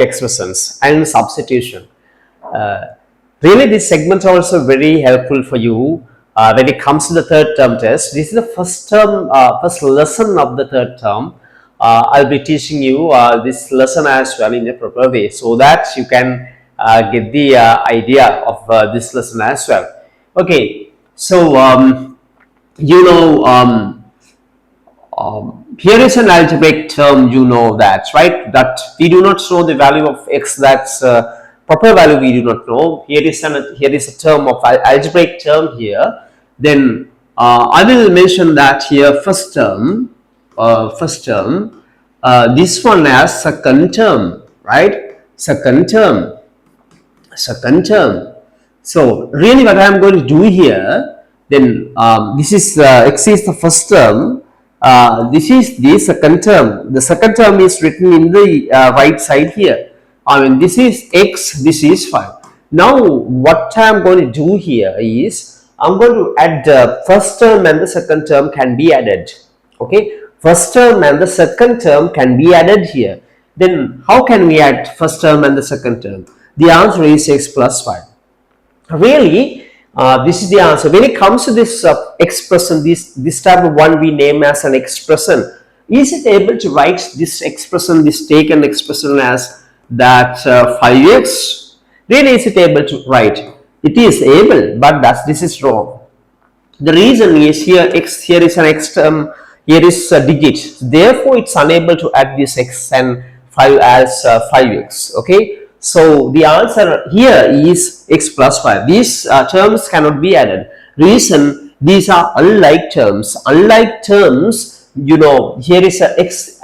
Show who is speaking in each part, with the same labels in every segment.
Speaker 1: expressions and substitution. Really, this segment are also very helpful for you when it comes to the third term test. This is the first term, first lesson of the third term. I'll be teaching you this lesson as well in a proper way, so that you can get the idea of this lesson as well. Okay, so you know, here is an algebraic term, you know that, right? That we do not know the value of x, that's proper value we do not know. Here is a term of algebraic term here. Then I will mention that here first term, this one as second term, right? Second term. So really what I am going to do here, then this is x is the first term, this is the second term. The second term is written in the right side here. I mean, this is x, this is 5. Now what I am going to do here is I am going to add the first term and the second term can be added. Okay, first term and the second term can be added here. Then how can we add first term and the second term? The answer is x plus 5. Really, this is the answer. When it comes to this expression, this type of one we name as an expression, is it able to write this expression, this taken expression as that 5x? Really, is it able to write? It is able, but this is wrong. The reason is here is an x term, here is a digit, therefore it's unable to add this x and 5 as 5x. Okay, so the answer here is x plus 5. These terms cannot be added. Reason, these are unlike terms. Unlike terms, you know, here is a x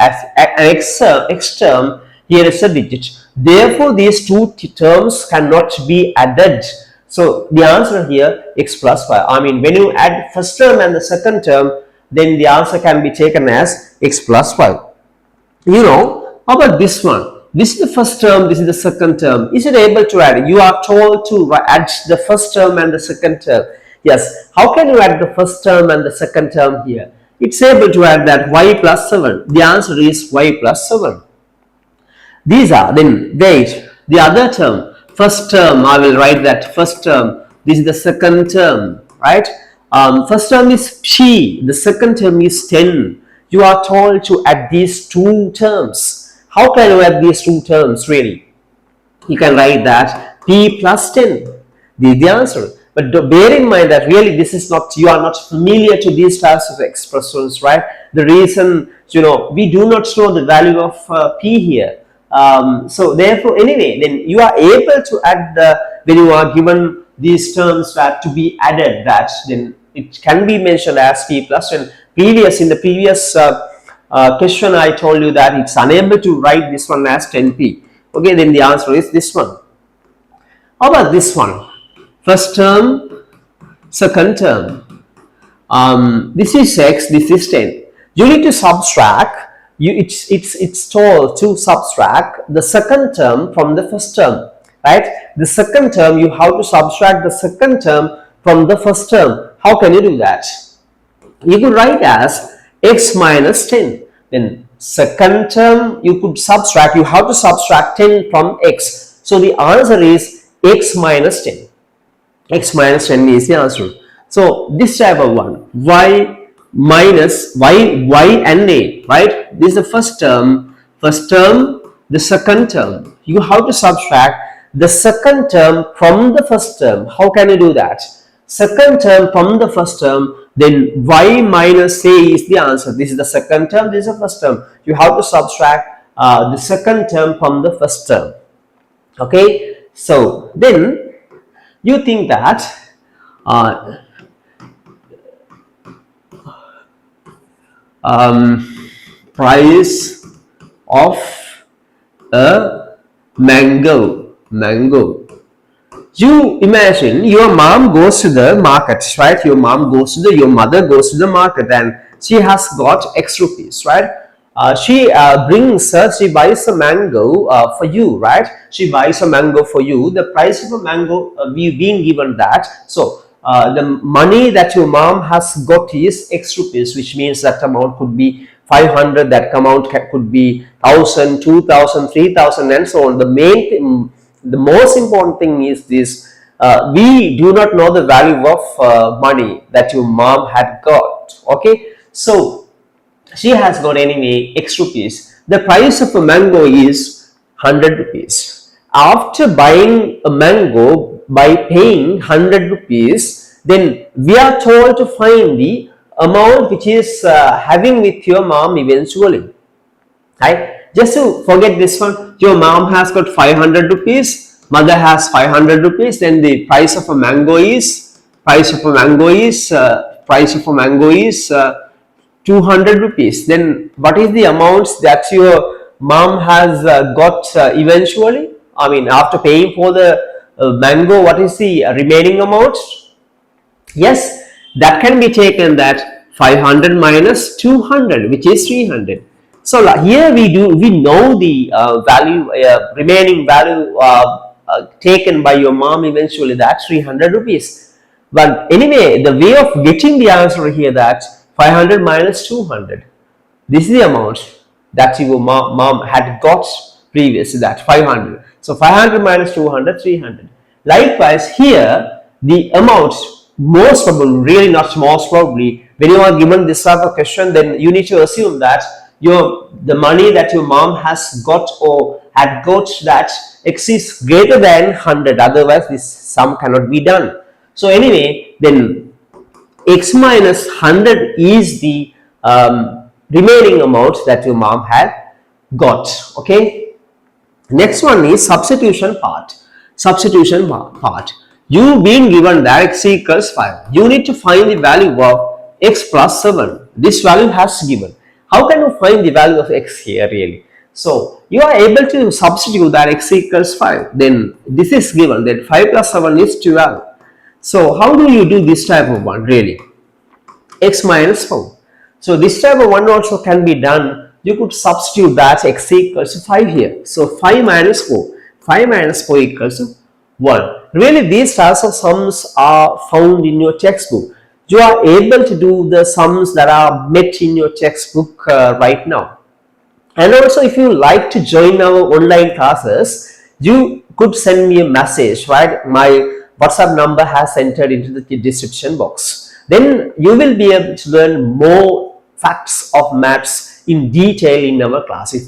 Speaker 1: term, here is a digit. Therefore, these two terms cannot be added. So the answer here x plus 5. I mean, when you add first term and the second term, then the answer can be taken as x plus 5. You know, how about this one? This is the first term, this is the second term. Is it able to add? You are told to add the first term and the second term. Yes. How can you add the first term and the second term here? It's able to add that y plus 7. The answer is y plus 7. These are, then wait, the other term, first term, I will write that first term. This is the second term, right? First term is p, the second term is 10. You are told to add these two terms. How can you add these two terms really? You can write that p plus 10. This is the answer. But bear in mind that really this is not, you are not familiar to these types of expressions, right? The reason, you know, we do not know the value of p here. So therefore, anyway, then you are able to add when you are given these terms that to be added, that then it can be mentioned as p plus 10. In the previous question I told you that it's unable to write this one as 10p. Okay, then the answer is this one. How about this one? First term, second term. This is x, this is 10. You need to subtract. It's told to subtract the second term from the first term, right? The second term, you have to subtract the second term from the first term. How can you do that? You could write as x minus 10. Then second term you could subtract, you have to subtract 10 from x. So the answer is x minus 10. X minus 10 is the answer. So this type of one, y minus y and a, right? This is the first term, the second term. You have to subtract the second term from the first term. How can you do that? Second term from the first term, then y minus a is the answer. This is the second term, this is the first term. You have to subtract the second term from the first term. Okay, so then you think that price of a mango. You imagine your mom goes to the market, right? Your mother goes to the market and she has got X rupees, right? She buys a mango for you, right? She buys a mango for you. The price of a mango, we've been given that. So the money that your mom has got is X rupees, which means that amount could be 500, that amount could be 1000, 2000, 3000, and so on. The most important thing is this: we do not know the value of money that your mom had got. Okay, so she has got anyway X rupees. The price of a mango is 100 rupees. After buying a mango by paying 100 rupees, then we are told to find the amount which is having with your mom eventually. Right? Just to forget this one, your mom has got 500 rupees, mother has 500 rupees, then the price of a mango is price of a mango is 200 rupees. Then what is the amounts that your mom has got eventually? I mean, after paying for the mango, what is the remaining amount? Yes, that can be taken that 500 minus 200, which is 300. So here we know the remaining value taken by your mom eventually, that's 300 rupees. But anyway, the way of getting the answer here, that 500 minus 200, this is the amount that your mom had got previously, that 500. So 500 minus 200, 300. Likewise here, the amount, most probably, really not most probably, when you are given this type of question, then you need to assume that the money that your mom has got or had got, that X is greater than 100, otherwise this sum cannot be done. So anyway, then X minus 100 is the remaining amount that your mom had got. Okay, next one is substitution part. You being given that X equals 5, you need to find the value of X plus 7. This value has given. How can you find the value of X here really? So you are able to substitute that X equals 5. Then this is given that 5 plus 7 is 12. So how do you do this type of one really? X minus 4. So this type of one also can be done. You could substitute that X equals to 5 here. So 5 minus 4. 5 minus 4 equals to 1. Really, these types of sums are found in your textbook. You are able to do the sums that are met in your textbook right now. And also, if you like to join our online classes, you could send me a message, right? My WhatsApp number has entered into the description box. Then you will be able to learn more facts of maths in detail in our class. If you